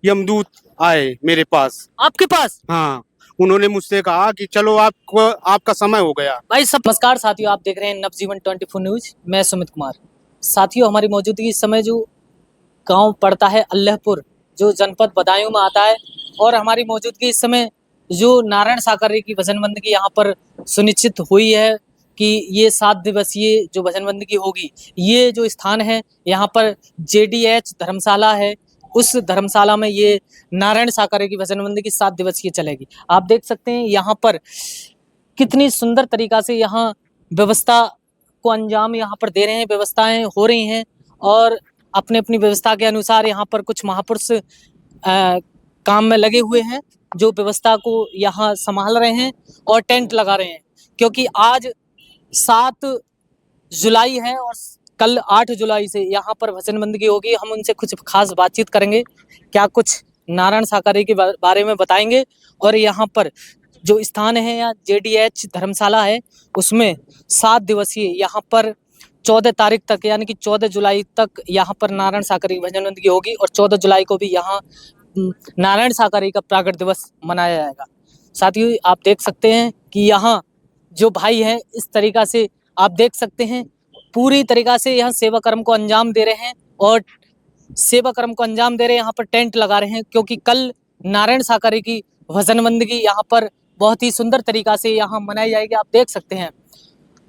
यमदूत आए मेरे पास। आपके पास? हाँ, उन्होंने मुझसे कहा कि चलो आपको आपका समय हो गया। भाई सब नमस्कार साथियों, आप देख रहे हैं नवजीवन 24 न्यूज। मैं सुमित कुमार। साथियों, हमारी मौजूदगी इस समय जो गांव पड़ता है अल्लाहपुर, जो जनपद बदायूं में आता है, और हमारी मौजूदगी इस समय जो नारायण साकरी की भजन बंदगी यहाँ पर सुनिश्चित हुई है कि ये 7 दिवसीय जो भजन बंदगी होगी, ये जो स्थान है यहाँ पर JDH धर्मशाला है। उस धर्मशाला में ये नारायण साकरी की भजन बंदगी 7 दिवसीय चलेगी। आप देख सकते हैं यहाँ पर कितनी सुंदर तरीका से यहाँ व्यवस्था को अंजाम यहाँ पर दे रहे हैं, व्यवस्थाएं हो रही हैं, और अपनी अपनी व्यवस्था के अनुसार यहाँ पर कुछ महापुरुष काम में लगे हुए हैं, जो व्यवस्था को यहाँ संभाल रहे हैं और टेंट लगा रहे हैं। क्योंकि आज 7 जुलाई है और कल 8 जुलाई से यहाँ पर भजन बंदगी होगी। हम उनसे कुछ खास बातचीत करेंगे, क्या कुछ नारायण साकरी के बारे में बताएंगे, और यहाँ पर जो स्थान है या JDH धर्मशाला है उसमें 7 दिवसीय यहाँ पर 14 तारीख तक यानी कि 14 जुलाई तक यहाँ पर नारायण साकरी भजन बंदगी होगी, और 14 जुलाई को भी यहाँ नारायण साकरी का प्राकट दिवस मनाया जाएगा। साथियों, आप देख सकते हैं कि यहाँ जो भाई हैं इस तरीका से आप देख सकते हैं पूरी तरीका से यहाँ सेवा कर्म को अंजाम दे रहे हैं, और सेवा कर्म को अंजाम दे रहे हैं, यहाँ पर टेंट लगा रहे हैं, क्योंकि कल नारायण साकरी की भजन बंदगी यहाँ पर बहुत ही सुंदर तरीका से यहाँ मनाई जाएगी। आप देख सकते हैं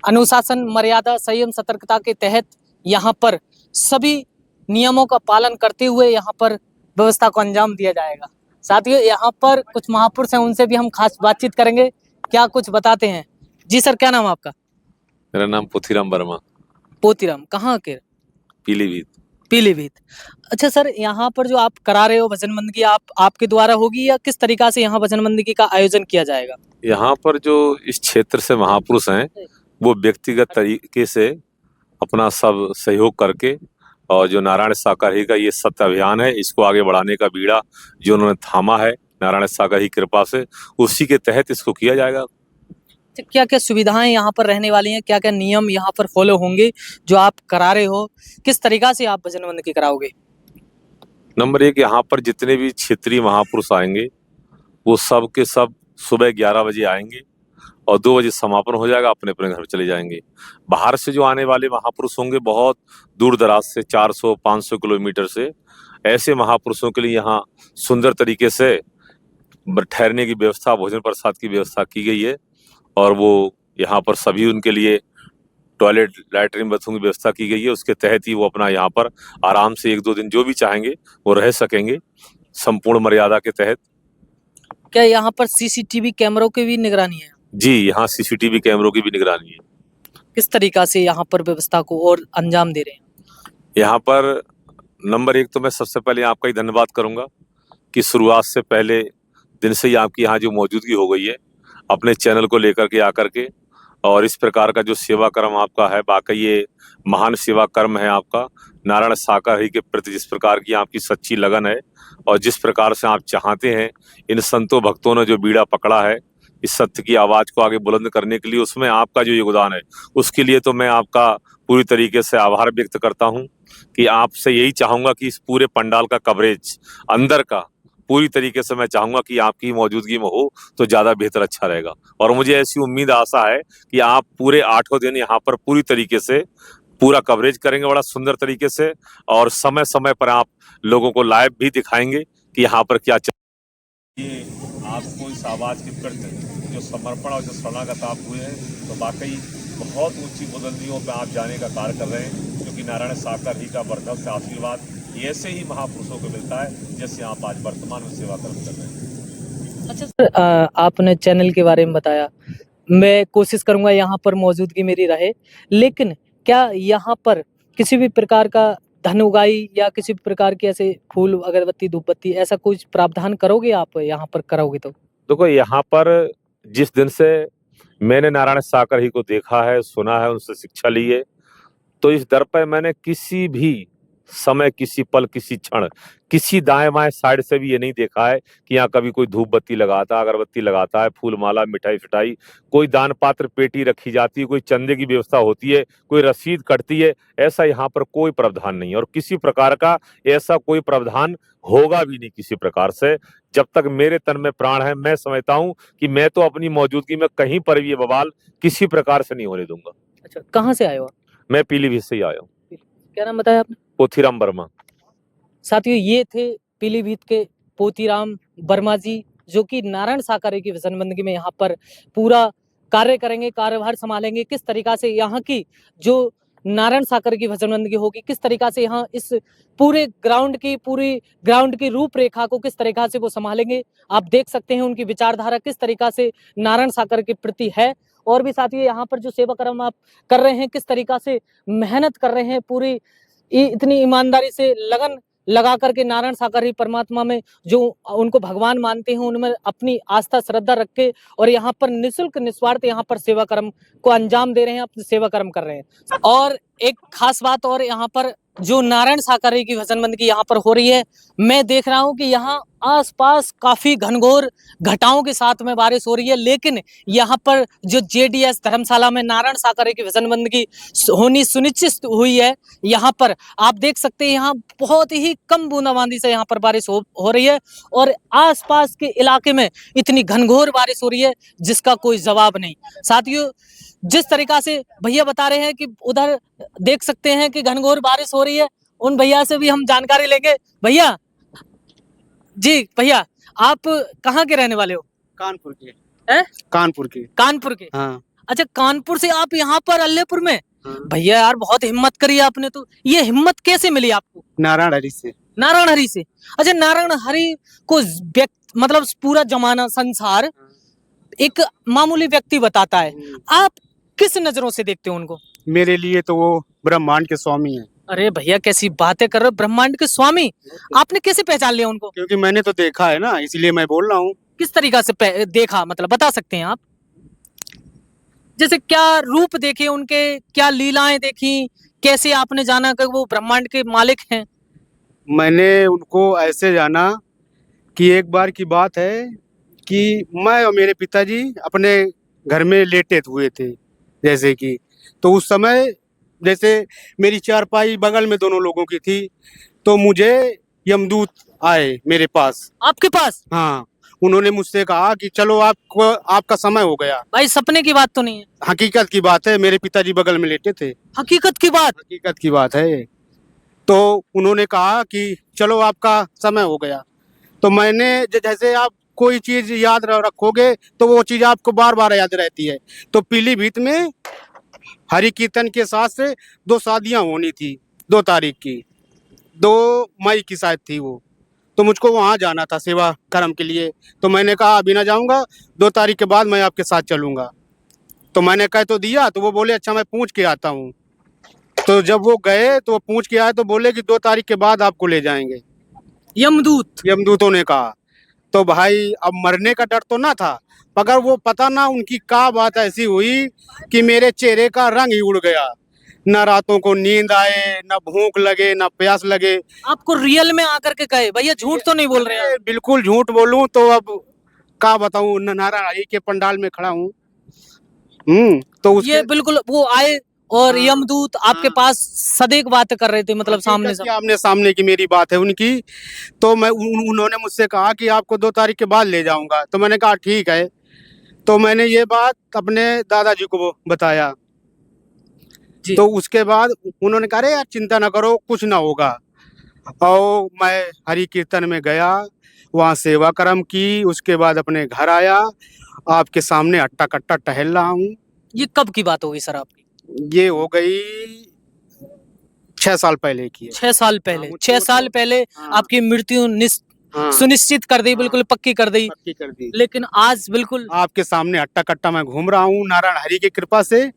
अनुशासन, मर्यादा, संयम, सतर्कता के तहत यहाँ पर सभी नियमों का पालन करते हुए यहाँ पर व्यवस्था को अंजाम दिया जाएगा। साथियों, यहाँ पर कुछ महापुरुष हैं, उनसे भी हम खास बातचीत करेंगे, क्या कुछ बताते हैं। जी सर, क्या नाम है आपका? मेरा नाम पोथीराम वर्मा। पोतीराम, कहाँ के? पीलीभीत। पीलीभीत। अच्छा सर, यहाँ पर जो आप करा रहे हो भजन बंदगी, आपके द्वारा होगी या किस तरीका से यहाँ भजन बंदगी का आयोजन किया जाएगा? यहाँ पर जो इस क्षेत्र से महापुरुष हैं वो व्यक्तिगत तरीके से अपना सब सहयोग करके, और जो नारायण साकरी का ये सत्य अभियान है इसको आगे बढ़ाने का बीड़ा जो उन्होंने थामा है नारायण साकरी की कृपा से, उसी के तहत इसको किया जाएगा। क्या क्या सुविधाएं यहाँ पर रहने वाली हैं, क्या क्या नियम यहाँ पर फॉलो होंगे जो आप करा रहे हो, किस तरीका से आप भजन बंदगी कराओगे? नंबर 1, यहाँ पर जितने भी क्षेत्रीय महापुरुष आएंगे वो सब के सब सुबह 11 बजे आएंगे और 2 बजे समापन हो जाएगा, अपने अपने घर चले जाएंगे। बाहर से जो आने वाले महापुरुष होंगे बहुत दूर दराज से 400-500 किलोमीटर से, ऐसे महापुरुषों के लिए यहाँ सुंदर तरीके से ठहरने की व्यवस्था, भोजन प्रसाद की व्यवस्था की गई है, और वो यहाँ पर सभी उनके लिए टॉयलेट, लैट्रिन, बाथरूम की व्यवस्था की गई है। उसके तहत ही वो अपना यहाँ पर आराम से 1-2 दिन जो भी चाहेंगे वो रह सकेंगे, संपूर्ण मर्यादा के तहत। क्या यहाँ पर CCTV कैमरों की भी निगरानी है? जी, यहाँ CCTV कैमरों की भी निगरानी है। किस तरीका से यहाँ पर व्यवस्था को और अंजाम दे रहे हैं? यहाँ पर नंबर 1 तो मैं सबसे पहले आपका ही धन्यवाद करूंगा कि शुरुआत से पहले दिन से ही आपकी यहाँ जो मौजूदगी हो गई है अपने चैनल को लेकर के आकर के, और इस प्रकार का जो सेवा कर्म आपका है, वाकई ये महान सेवा कर्म है आपका। नारायण साकरी के प्रति जिस प्रकार की आपकी सच्ची लगन है और जिस प्रकार से आप चाहते हैं, इन संतों भक्तों ने जो बीड़ा पकड़ा है इस सत्य की आवाज को आगे बुलंद करने के लिए, उसमें आपका जो योगदान है उसके लिए तो मैं आपका पूरी तरीके से आभार व्यक्त करता हूं कि आपसे यही चाहूंगा कि इस पूरे पंडाल का कवरेज अंदर का पूरी तरीके से मैं चाहूंगा कि आपकी मौजूदगी में हो तो ज्यादा बेहतर अच्छा रहेगा। और मुझे ऐसी उम्मीद आशा है कि आप पूरे 8 दिन यहाँ पर पूरी तरीके से पूरा कवरेज करेंगे बड़ा सुंदर तरीके से, और समय समय पर आप लोगों को लाइव भी दिखाएंगे कि यहाँ पर क्या ये आपको इस आवाज के प्रति जो समर्पण और जो शरणागत आप हुए हैं, तो वाकई बहुत ऊंची बुलंदियों पर आप जाने का कार्य कर रहे हैं, क्योंकि नारायण साकरी का बरकत से आशीर्वाद ऐसे ही महापुरुषों को मिलता है जैसे आप आज वर्तमान में सेवा कर्म कर रहे हैं। अच्छा सर, आपने चैनल के बारे में बताया, मैं कोशिश करूंगा यहाँ पर मौजूदगी मेरी रहे, लेकिन क्या यहाँ पर किसी भी प्रकार का धन उगाई या किसी भी प्रकार के ऐसे फूल, अगरबत्ती, धूपबत्ती, ऐसा कुछ प्रावधान करोगे आप यहाँ पर कराओगे तो? देखो, यहाँ पर जिस दिन से मैंने नारायण साकरी को देखा है, सुना है, उनसे शिक्षा ली है, तो इस दर पर मैंने किसी भी समय, किसी पल, किसी क्षण, किसी दाएं बाएं साइड से भी ये नहीं देखा है कि यहाँ कभी कोई धूप बत्ती लगाता, अगरबत्ती लगाता है, फूल माला, मिठाई फिटाई, कोई दान पात्र पेटी रखी जाती है, कोई चंदे की व्यवस्था होती है, कोई रसीद कटती है। ऐसा यहाँ पर कोई प्रावधान नहीं है और किसी प्रकार का ऐसा कोई प्रावधान होगा भी नहीं किसी प्रकार से। जब तक मेरे तन में प्राण है, मैं समझता हूँ कि मैं तो अपनी मौजूदगी में कहीं पर भी ये बवाल किसी प्रकार से नहीं होने दूंगा। अच्छा, कहाँ से आए हो आप? मैं पीलीभीत से ही आया हूँ। क्या नाम बताया आपने? पोथीराम वर्मा। साथियों, ये थे पीलीभीत के पोतीराम वर्मा जी, जो कि नारायण साकारे की वचनबंदगी में यहाँ पर पूरा कार्य करेंगे, कार्यभार संभालेंगे। किस तरीका से यहाँ की जो नारायण साकर की वचनबंदगी होगी, किस तरीका से यहाँ इस पूरी ग्राउंड की रूपरेखा को किस तरीका से वो संभालेंगे, आप देख सकते हैं उनकी विचारधारा किस तरीका से नारायण साकर के प्रति है। और भी साथियों, यहाँ पर जो सेवा कर्म आप कर रहे हैं, किस तरीका से मेहनत कर रहे हैं, पूरी इतनी ईमानदारी से लगन लगा करके नारायण साकर ही परमात्मा में जो उनको भगवान मानते हैं, उनमें अपनी आस्था श्रद्धा रख के और यहाँ पर निःशुल्क निस्वार्थ यहाँ पर सेवा कर्म को अंजाम दे रहे हैं, अपनी सेवा कर्म कर रहे हैं। और एक खास बात और, यहाँ पर जो नारायण साकर की वचनबंदगी यहाँ पर हो रही है, मैं देख रहा हूँ कि यहाँ आसपास काफी घनघोर घटाओं के साथ में बारिश हो रही है, लेकिन यहाँ पर जो जेडीएस धर्मशाला में नारायण साकर की वचनबंदगी होनी सुनिश्चित हुई है, यहाँ पर आप देख सकते हैं यहाँ बहुत ही कम बूंदाबांदी से यहाँ पर बारिश हो रही है और आसपास के इलाके में इतनी घनघोर बारिश हो रही है जिसका कोई जवाब नहीं। साथियों, जिस तरीका से भैया बता रहे हैं कि उधर देख सकते हैं कि घनघोर बारिश हो रही है, उन भैया से भी हम जानकारी लेंगे। भैया जी, भैया आप कहाँ के रहने वाले हो? कानपुर के। हैं? कानपुर के। कानपुर के। हाँ। अच्छा, कानपुर से आप यहाँ पर अल्लेपुर में? हाँ। भैया यार, बहुत हिम्मत करी आपने। तो ये हिम्मत कैसे मिली आपको? नारायण हरि से। नारायण हरि से। अच्छा, नारायण हरि को मतलब पूरा जमाना संसार एक मामूली व्यक्ति बताता है, आप किस नजरों से देखते हो उनको? मेरे लिए तो वो ब्रह्मांड के स्वामी है। अरे भैया, कैसी बातें कर रहे हो, ब्रह्मांड के स्वामी? आपने कैसे पहचान लिया उनको? क्योंकि मैंने तो देखा है ना, इसलिए मैं बोल रहा हूँ। किस तरीका से देखा, मतलब बता सकते हैं आप? जैसे क्या रूप देखे उनके, क्या लीलाएं देखी, कैसे आपने जाना कि वो ब्रह्मांड के मालिक हैं? मैंने उनको ऐसे जाना कि एक बार की बात है कि मैं और मेरे पिताजी अपने घर में लेटे हुए थे, जैसे कि तो उस समय जैसे मेरी चारपाई बगल में दोनों लोगों की थी, तो मुझे यमदूत आए मेरे पास। आपके पास? हाँ, उन्होंने मुझसे कहा कि चलो आपका समय हो गया। भाई, सपने की बात तो नहीं है? हकीकत की बात है, मेरे पिताजी बगल में लेटे थे। हकीकत की बात? हकीकत की बात है। तो उन्होंने कहा कि चलो आपका समय हो गया। तो मैंने जैसे आप कोई चीज याद रखोगे तो वो चीज आपको बार बार याद रहती है। तो पीलीभीत में हरि कीर्तन के साथ से 2 शादियां होनी थी, 2 तारीख की, 2 मई की शायद थी वो। तो मुझको वहाँ जाना था सेवा कर्म के लिए। तो मैंने कहा अभी ना जाऊँगा, 2 तारीख के बाद मैं आपके साथ चलूँगा। तो मैंने कह तो दिया, तो वो बोले अच्छा मैं पूछ के आता हूँ। तो जब वो गए तो वो पूछ के आए तो बोले कि 2 तारीख के बाद आपको ले जाएंगे। यमदूतों ने कहा। तो भाई अब मरने का डर तो ना था, मगर वो पता ना उनकी क्या बात ऐसी हुई कि मेरे चेहरे का रंग ही उड़ गया। ना रातों को नींद आए, ना भूख लगे, ना प्यास लगे। आपको रियल में आकर के कहे? भैया झूठ तो नहीं बोल रहे हैं? बिल्कुल झूठ बोलूं तो अब क्या बताऊं, नारायण हरि के पंडाल में खड़ा हूँ। तो ये बिल्कुल वो आए और यमदूत आपके पास सदैव बात कर रहे थे, मतलब सामने सामने की मेरी बात है उनकी। तो मैं उन्होंने मुझसे कहा कि आपको 2 तारीख के बाद ले जाऊंगा। तो मैंने कहा ठीक है। तो मैंने ये बात अपने दादाजी को बताया। तो उसके बाद उन्होंने कहा अरे यार चिंता ना करो, कुछ ना होगा। और मैं हरि कीर्तन में गया, वहाँ सेवा कर्म की, उसके बाद अपने घर आया, आपके सामने अट्टा कट्टा टहल रहा हूँ। ये कब की बात होगी सर आपकी? ये हो गई 6 साल पहले की है। 6 साल पहले? 6 साल पहले आपकी मृत्यु सुनिश्चित कर दी, बिल्कुल पक्की कर दी। लेकिन आज बिल्कुल आपके सामने अट्टा कट्टा मैं घूम रहा हूँ। नारायण हरि की कृपा से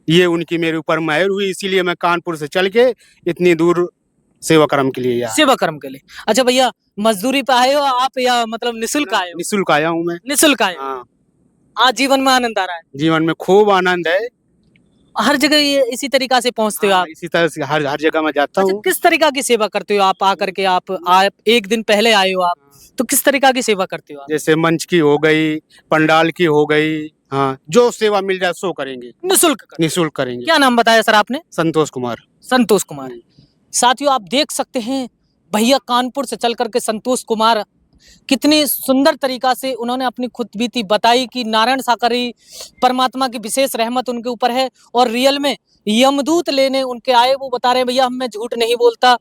ये उनकी मेरे ऊपर मेहर हुई, इसीलिए मैं कानपुर से चल के इतनी दूर सेवा कर्म के लिए आया। सेवा कर्म के लिए? अच्छा भैया, मजदूरी पे आए हो आप या मतलब निःशुल्क आए हो? निःशुल्क आया हूँ मैं। निःशुल्क आए? आज जीवन में आनंद आ रहा है? जीवन में खूब आनंद है। हर जगह ये इसी तरीका से पहुंचते हो हाँ, आप? इसी तरह से हर हर जगह मैं जाता अच्छा, हूँ। किस तरीका की सेवा करते हो आप आकर के? आप एक दिन पहले आए हो आप, तो किस तरीका की सेवा करते हो आप? जैसे मंच की हो गई, पंडाल की हो गई, हाँ, जो सेवा मिल जाए सो करेंगे, निःशुल्क करते हो। निःशुल्क करेंगे। क्या नाम बताया सर आपने? संतोष कुमार। संतोष कुमार। साथियों, आप देख सकते हैं भैया कानपुर से चल करके संतोष कुमार कितनी सुंदर तरीका से उन्होंने अपनी खुदबीती बताई कि नारायण साकरी परमात्मा की विशेष रहमत उनके ऊपर है और रियल में यमदूत लेने उनके आए। वो बता रहे हैं भैया मैं झूठ नहीं बोलता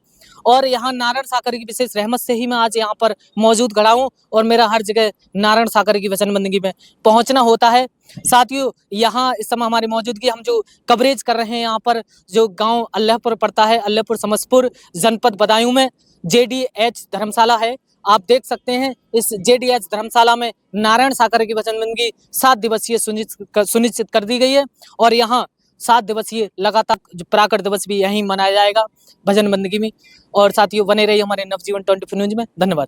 और यहाँ नारायण साकरी की विशेष रहमत से ही मैं आज यहाँ पर मौजूद खड़ा हूँ और मेरा हर जगह नारायण साकरी की वचन बंदगी में पहुंचना होता है। साथियों, यहाँ इस समय हमारी मौजूदगी हम जो कवरेज कर रहे हैं यहाँ पर जो गांव अल्लाहपुर पड़ता है, अल्लाहपुर समसपुर जनपद बदायूं में JDH धर्मशाला है। आप देख सकते हैं इस JDH धर्मशाला में नारायण साकर की वचनबंदगी 7 दिवसीय सुनिश्चित कर दी गई है और यहाँ 7 दिवसीय लगातार जो प्राकट दिवस भी यहीं मनाया जाएगा भजन बंदगी में। और साथियों, बने रहिए हमारे नवजीवन 24 न्यूज में। धन्यवाद।